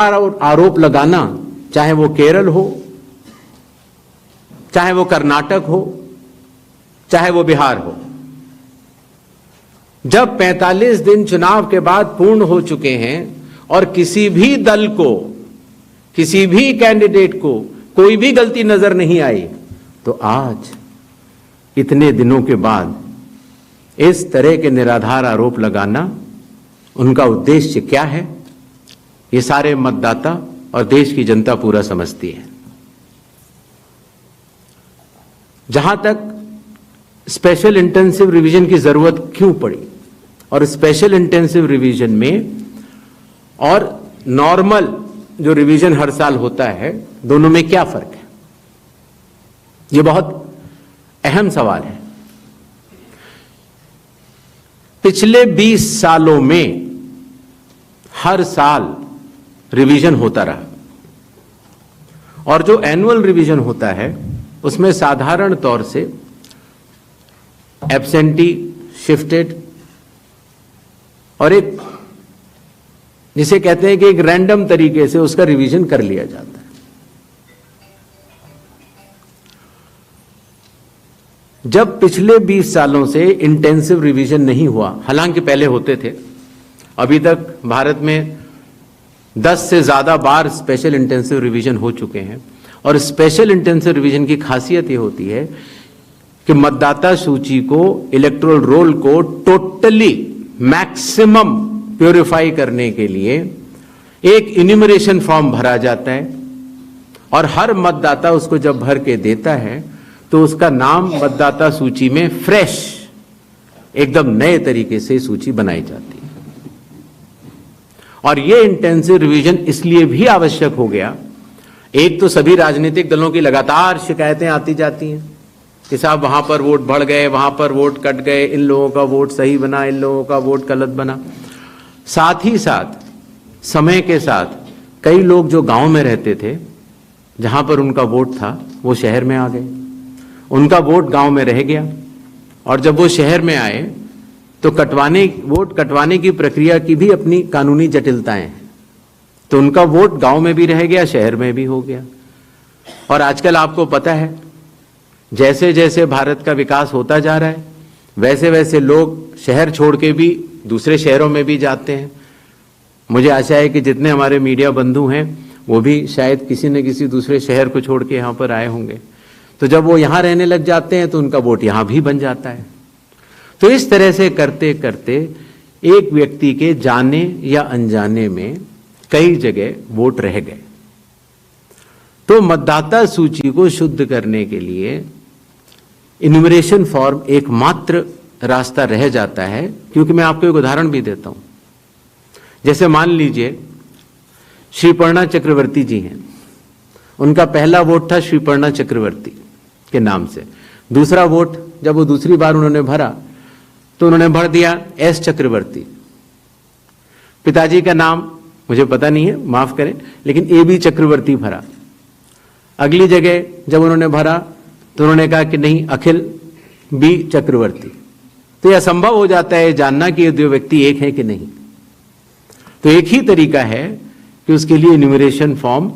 आरोप लगाना, चाहे वो केरल हो, चाहे वो कर्नाटक हो, चाहे वो बिहार हो, जब 45 दिन चुनाव के बाद पूर्ण हो चुके हैं और किसी भी दल को, किसी भी कैंडिडेट को कोई भी गलती नजर नहीं आई, तो आज इतने दिनों के बाद इस तरह के निराधार आरोप लगाना, उनका उद्देश्य क्या है, ये सारे मतदाता और देश की जनता पूरा समझती है। जहां तक स्पेशल इंटेंसिव रिवीजन की जरूरत क्यों पड़ी और स्पेशल इंटेंसिव रिवीजन में और नॉर्मल जो रिवीजन हर साल होता है, दोनों में क्या फर्क है, यह बहुत अहम सवाल है। पिछले 20 सालों में हर साल रिवीजन होता रहा और जो एनुअल रिवीजन होता है उसमें साधारण तौर से एब्सेंटी, शिफ्टेड और एक जिसे कहते हैं कि एक रैंडम तरीके से उसका रिवीजन कर लिया जाता है। जब पिछले 20 सालों से इंटेंसिव रिवीजन नहीं हुआ, हालांकि पहले होते थे, अभी तक भारत में 10 से ज्यादा बार स्पेशल इंटेंसिव रिवीजन हो चुके हैं और स्पेशल इंटेंसिव रिवीजन की खासियत यह होती है कि मतदाता सूची को, इलेक्टोरल रोल को टोटली मैक्सिमम प्यूरिफाई करने के लिए एक इन्यूमरेशन फॉर्म भरा जाता है और हर मतदाता उसको जब भर के देता है तो उसका नाम मतदाता सूची में फ्रेश, एकदम नए तरीके से सूची बनाई जाती है। और यह इंटेंसिव रिवीजन इसलिए भी आवश्यक हो गया, एक तो सभी राजनीतिक दलों की लगातार शिकायतें आती जाती हैं कि साहब वहां पर वोट बढ़ गए, वहां पर वोट कट गए, इन लोगों का वोट सही बना, इन लोगों का वोट गलत बना। साथ ही साथ समय के साथ कई लोग जो गांव में रहते थे, जहां पर उनका वोट था, वो शहर में आ गए, उनका वोट गांव में रह गया और जब वो शहर में आए तो वोट कटवाने की प्रक्रिया की भी अपनी कानूनी जटिलताएं हैं, तो उनका वोट गांव में भी रह गया, शहर में भी हो गया। और आजकल आपको पता है, जैसे जैसे भारत का विकास होता जा रहा है, वैसे वैसे लोग शहर छोड़ के भी दूसरे शहरों में भी जाते हैं। मुझे आशा है कि जितने हमारे मीडिया बंधु हैं वो भी शायद किसी न किसी दूसरे शहर को छोड़ के यहाँ पर आए होंगे, तो जब वो यहाँ रहने लग जाते हैं तो उनका वोट यहाँ भी बन जाता है। तो इस तरह से करते करते एक व्यक्ति के जाने या अनजाने में कई जगह वोट रह गए। तो मतदाता सूची को शुद्ध करने के लिए इन्यूमरेशन फॉर्म एकमात्र रास्ता रह जाता है, क्योंकि मैं आपको एक उदाहरण भी देता हूं। जैसे मान लीजिए श्रीपर्णा चक्रवर्ती जी हैं, उनका पहला वोट था श्रीपर्णा चक्रवर्ती के नाम से, दूसरा वोट जब वो दूसरी बार उन्होंने भरा तो उन्होंने भर दिया एस चक्रवर्ती। पिताजी का नाम मुझे पता नहीं है, माफ करें, लेकिन ए बी चक्रवर्ती भरा। अगली जगह जब उन्होंने भरा तो उन्होंने कहा कि नहीं, अखिल बी चक्रवर्ती। तो यह असंभव हो जाता है जानना कि ये दो व्यक्ति एक है कि नहीं। तो एक ही तरीका है कि उसके लिए इन्यूमरेशन फॉर्म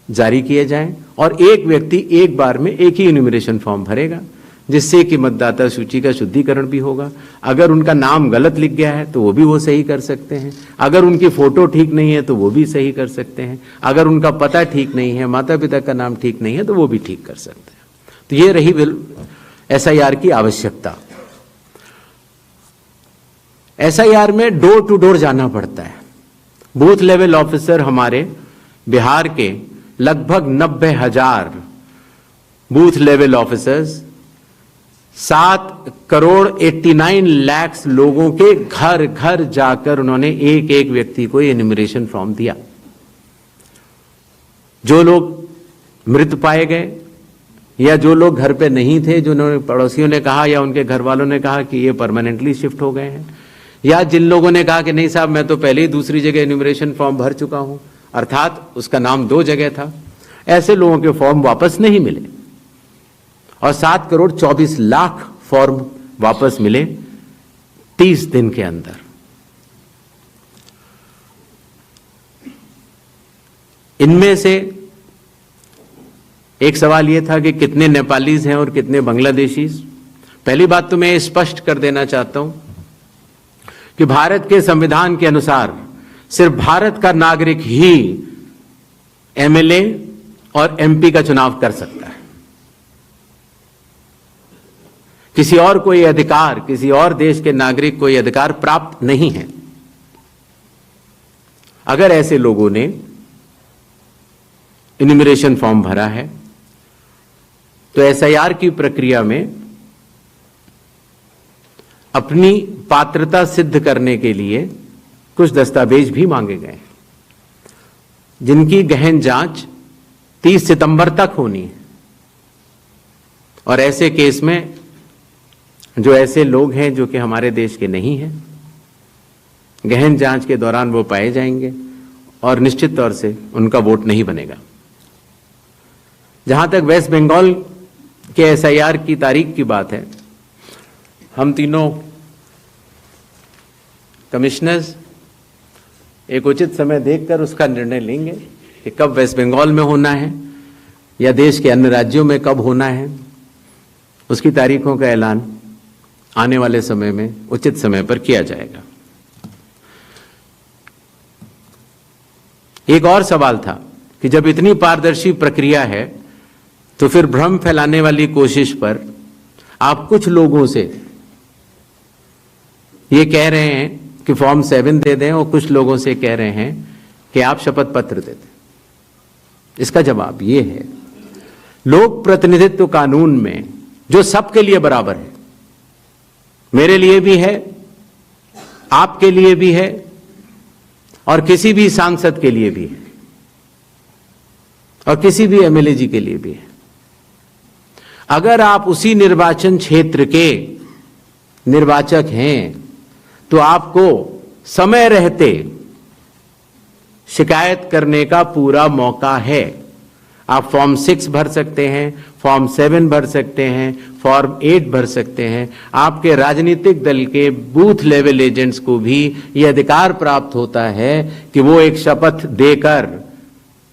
जारी किए जाएं और एक व्यक्ति एक बार में एक ही इन्यूमरेशन फॉर्म भरेगा, जिससे कि मतदाता सूची का शुद्धिकरण भी होगा। अगर उनका नाम गलत लिख गया है तो वो सही कर सकते हैं, अगर उनकी फोटो ठीक नहीं है तो वो भी सही कर सकते हैं, अगर उनका पता ठीक नहीं है, माता पिता का नाम ठीक नहीं है तो वो भी ठीक कर सकते हैं। तो ये रही SIR की आवश्यकता। SIR में डोर टू डोर जाना पड़ता है। बूथ लेवल ऑफिसर हमारे बिहार के लगभग 90,000 booth level officers 7 crore 89 lakh लोगों के घर घर जाकर उन्होंने एक एक व्यक्ति को इन्यूमरेशन फॉर्म दिया। जो लोग मृत पाए गए या जो लोग घर पे नहीं थे, जो पड़ोसियों ने कहा या उनके घर वालों ने कहा कि ये परमानेंटली शिफ्ट हो गए हैं, या जिन लोगों ने कहा कि नहीं साहब मैं तो पहले ही दूसरी जगह इन्यूमरेशन फॉर्म भर चुका हूं, अर्थात उसका नाम 2 जगह था, ऐसे लोगों के फॉर्म वापस नहीं मिले और 7 करोड़ 24 लाख फॉर्म वापस मिले 30 दिन के अंदर। इनमें से एक सवाल यह था कि कितने नेपालीज हैं और कितने बांग्लादेशीज। पहली बात तो मैं स्पष्ट कर देना चाहता हूं कि भारत के संविधान के अनुसार सिर्फ भारत का नागरिक ही एमएलए और एमपी का चुनाव कर सकता है। किसी और कोई अधिकार, किसी और देश के नागरिक को यह अधिकार प्राप्त नहीं है। अगर ऐसे लोगों ने इन्यूमरेशन फॉर्म भरा है तो एसआईआर की प्रक्रिया में अपनी पात्रता सिद्ध करने के लिए कुछ दस्तावेज भी मांगे गए, जिनकी गहन जांच 30 सितंबर तक होनी है। और ऐसे केस में जो ऐसे लोग हैं जो कि हमारे देश के नहीं हैं, गहन जांच के दौरान वो पाए जाएंगे और निश्चित तौर से उनका वोट नहीं बनेगा। जहां तक वेस्ट बंगाल के एसआईआर की तारीख की बात है, हम तीनों कमिश्नर्स एक उचित समय देखकर उसका निर्णय लेंगे कि कब वेस्ट बंगाल में होना है या देश के अन्य राज्यों में कब होना है। उसकी तारीखों का ऐलान आने वाले समय में उचित समय पर किया जाएगा। एक और सवाल था कि जब इतनी पारदर्शी प्रक्रिया है तो फिर भ्रम फैलाने वाली कोशिश पर आप कुछ लोगों से ये कह रहे हैं कि फॉर्म 7 दे दें और कुछ लोगों से कह रहे हैं कि आप शपथ पत्र दे दें। इसका जवाब ये है, लोक प्रतिनिधित्व कानून में जो सबके लिए बराबर है, मेरे लिए भी है, आपके लिए भी है और किसी भी सांसद के लिए भी है और किसी भी एमएलए जी के लिए भी है। अगर आप उसी निर्वाचन क्षेत्र के निर्वाचक हैं तो आपको समय रहते शिकायत करने का पूरा मौका है। आप फॉर्म 6 भर सकते हैं, फॉर्म 7 भर सकते हैं, फॉर्म 8 भर सकते हैं। आपके राजनीतिक दल के बूथ लेवल एजेंट्स को भी यह अधिकार प्राप्त होता है कि वो एक शपथ देकर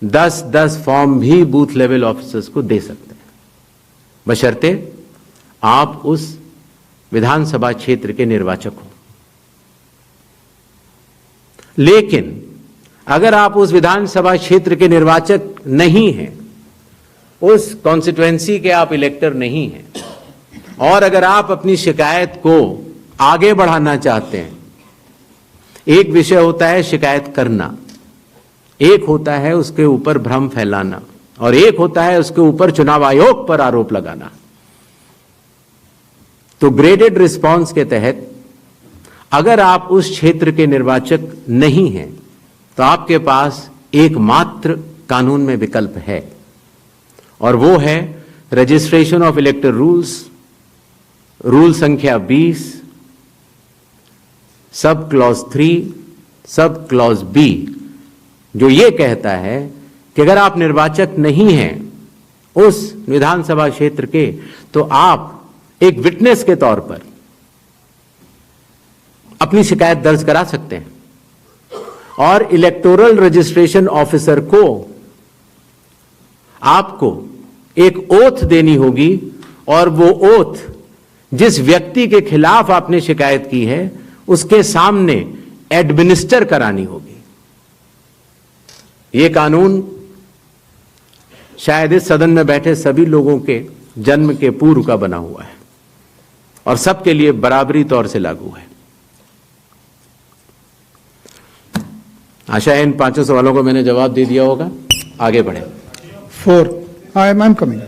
10-10 फॉर्म भी बूथ लेवल ऑफिसर्स को दे सकते हैं, बशर्ते आप उस विधानसभा क्षेत्र के निर्वाचक हो। लेकिन अगर आप उस विधानसभा क्षेत्र के निर्वाचक नहीं हैं, उस कॉन्स्टिट्यूएंसी के आप इलेक्टर नहीं हैं, और अगर आप अपनी शिकायत को आगे बढ़ाना चाहते हैं, एक विषय होता है शिकायत करना, एक होता है उसके ऊपर भ्रम फैलाना, और एक होता है उसके ऊपर चुनाव आयोग पर आरोप लगाना। तो ग्रेडेड रिस्पांस के तहत अगर आप उस क्षेत्र के निर्वाचक नहीं हैं तो आपके पास एकमात्र कानून में विकल्प है, और वो है रजिस्ट्रेशन ऑफ इलेक्टर रूल्स, रूल संख्या 20, sub clause 3, sub clause B, जो ये कहता है कि अगर आप निर्वाचक नहीं हैं उस विधानसभा क्षेत्र के, तो आप एक विटनेस के तौर पर अपनी शिकायत दर्ज करा सकते हैं, और इलेक्टोरल रजिस्ट्रेशन ऑफिसर को आपको एक ओथ देनी होगी, और वो ओथ जिस व्यक्ति के खिलाफ आपने शिकायत की है उसके सामने एडमिनिस्टर करानी होगी। ये कानून शायद इस सदन में बैठे सभी लोगों के जन्म के पूर्व का बना हुआ है और सबके लिए बराबरी तौर से लागू है। आशा है इन 5 सवालों को मैंने जवाब दे दिया होगा। आगे बढ़े। 4. I'm coming.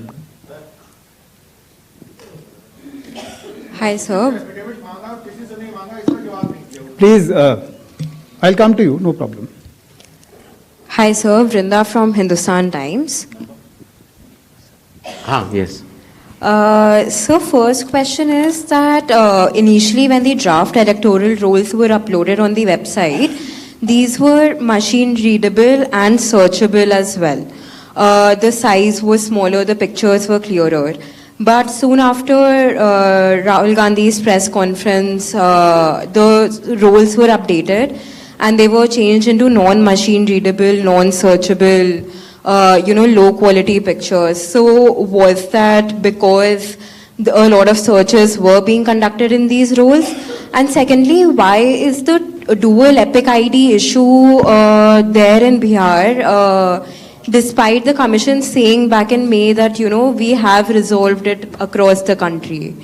Hi, sir. Please, I'll come to you, no problem. Hi, sir. Vrinda from Hindustan Times. Yes. So first question is that initially when the draft electoral rolls were uploaded on the website, these were machine readable and searchable as well. The size was smaller, the pictures were clearer. But soon after Rahul Gandhi's press conference, the rolls were updated and they were changed into non-machine readable, non-searchable, low quality pictures. So was that because a lot of searches were being conducted in these roles? And secondly, why is the dual Epic ID issue there in Bihar, despite the commission saying back in May that, we have resolved it across the country?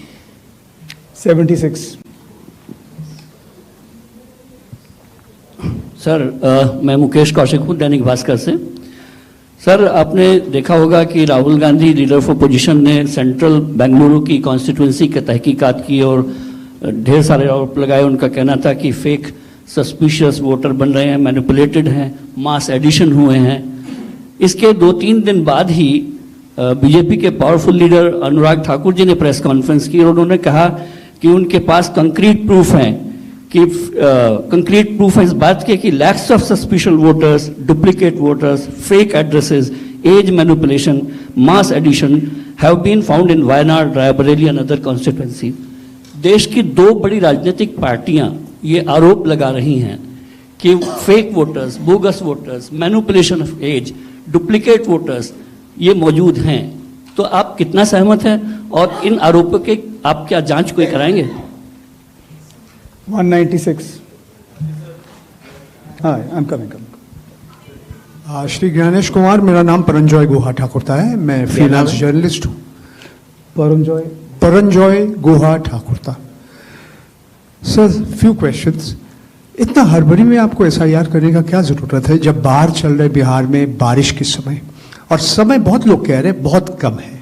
76. Sir मैं मुकेश कौशिक हूँ दैनिक भास्कर से। Sir आपने देखा होगा कि Rahul Gandhi leader of opposition ने central Bengaluru की constituency के तहकीकात की और ढेर सारे आरोप लगाए। उनका कहना था कि फेक सस्पिशियस वोटर बन रहे हैं, मैनिपुलेटेड हैं, मास एडिशन हुए हैं। इसके 2-3 दिन बाद ही बीजेपी के पावरफुल लीडर अनुराग ठाकुर जी ने प्रेस कॉन्फ्रेंस की और उन्होंने कहा कि उनके पास कंक्रीट प्रूफ हैं कि कंक्रीट प्रूफ है इस बात के कि lakhs of suspicious voters, duplicate voters, fake addresses, age manipulation, mass addition have been found in Wayanad, Raebareli and other constituency. देश की 2 बड़ी राजनीतिक पार्टियां ये आरोप लगा रही हैं कि fake voters, bogus voters, manipulation of age, duplicate voters ये मौजूद हैं। तो आप कितना सहमत हैं और इन आरोपों के आप क्या जांच कोई कराएंगे? 196. Hi, I'm coming. Shri Gyanesh Kumar, मेरा नाम परंजॉय गुहा ठाकुरता है, मैं फ्रीलांस जर्नलिस्ट हूँ। Paranjoy Guha Thakurta. Sir, few questions. इतना हड़बड़ी में आपको SIR करने का क्या जरूरत है जब बाहर चल रहे बिहार में बारिश के समय, और समय बहुत लोग कह रहे हैं बहुत कम है।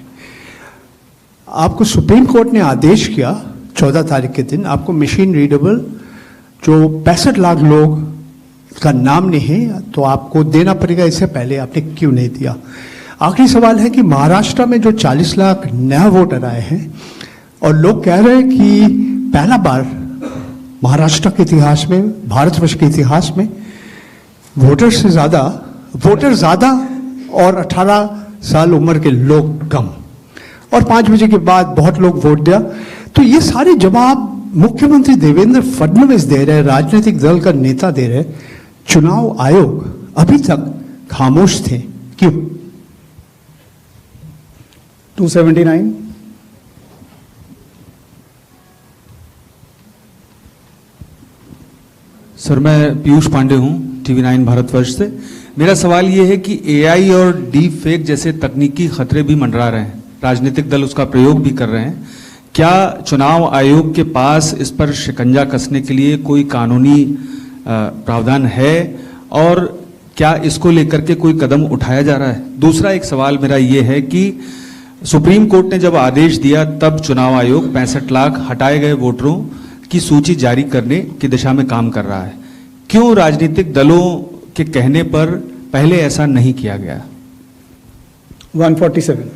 आपको सुप्रीम कोर्ट ने आदेश किया 14 तारीख के दिन, आपको मशीन रीडेबल जो 65 लाख लोग का नाम नहीं है तो आपको देना पड़ेगा। इससे पहले आपने क्यों नहीं दिया? आखिरी सवाल है कि महाराष्ट्र में जो 40 लाख नया वोटर आए हैं और लोग कह रहे हैं कि पहला बार महाराष्ट्र के इतिहास में, भारतवर्ष के इतिहास में वोटर ज्यादा और 18 साल उम्र के लोग कम, और 5 बजे के बाद बहुत लोग वोट दिया। तो ये सारे जवाब मुख्यमंत्री देवेंद्र फडणवीस दे रहे, राजनीतिक दल का नेता दे रहे, चुनाव आयोग अभी तक खामोश थे, क्यों? 279. सर, मैं पीयूष पांडे हूं TV9 भारतवर्ष से। मेरा सवाल ये है कि AI और डीप फेक जैसे तकनीकी खतरे भी मंडरा रहे हैं, राजनीतिक दल उसका प्रयोग भी कर रहे हैं। क्या चुनाव आयोग के पास इस पर शिकंजा कसने के लिए कोई कानूनी प्रावधान है, और क्या इसको लेकर के कोई कदम उठाया जा रहा है? दूसरा एक सवाल मेरा ये है कि सुप्रीम कोर्ट ने जब आदेश दिया तब चुनाव आयोग 65 लाख हटाए गए वोटरों की सूची जारी करने की दिशा में काम कर रहा है। क्यों राजनीतिक दलों के कहने पर पहले ऐसा नहीं किया गया? 147.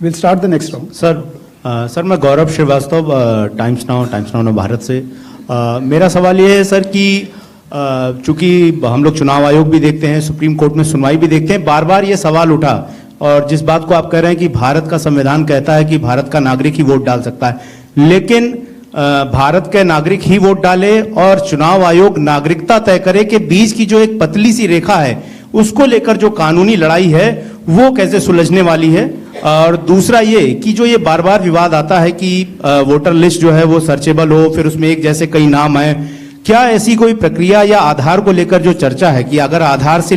We'll start the next round. Sir मैं गौरव श्रीवास्तव, टाइम्स नाउ भारत से। मेरा सवाल ये है सर कि चूंकि हम लोग चुनाव आयोग भी देखते हैं, सुप्रीम कोर्ट में सुनवाई भी देखते हैं, बार बार ये सवाल उठा, और जिस बात को आप कह रहे हैं कि भारत का संविधान कहता है कि भारत का नागरिक ही वोट डाल सकता है, लेकिन भारत के नागरिक ही वोट डाले और चुनाव आयोग नागरिकता तय करे के बीच की जो एक पतली सी रेखा है उसको लेकर जो कानूनी लड़ाई है वो कैसे सुलझने वाली है? और दूसरा ये कि जो ये बार बार विवाद आता है कि वोटर लिस्ट जो है वो सर्चेबल हो, फिर उसमें एक जैसे कई नाम है, क्या ऐसी कोई प्रक्रिया या आधार को लेकर जो चर्चा है कि अगर आधार से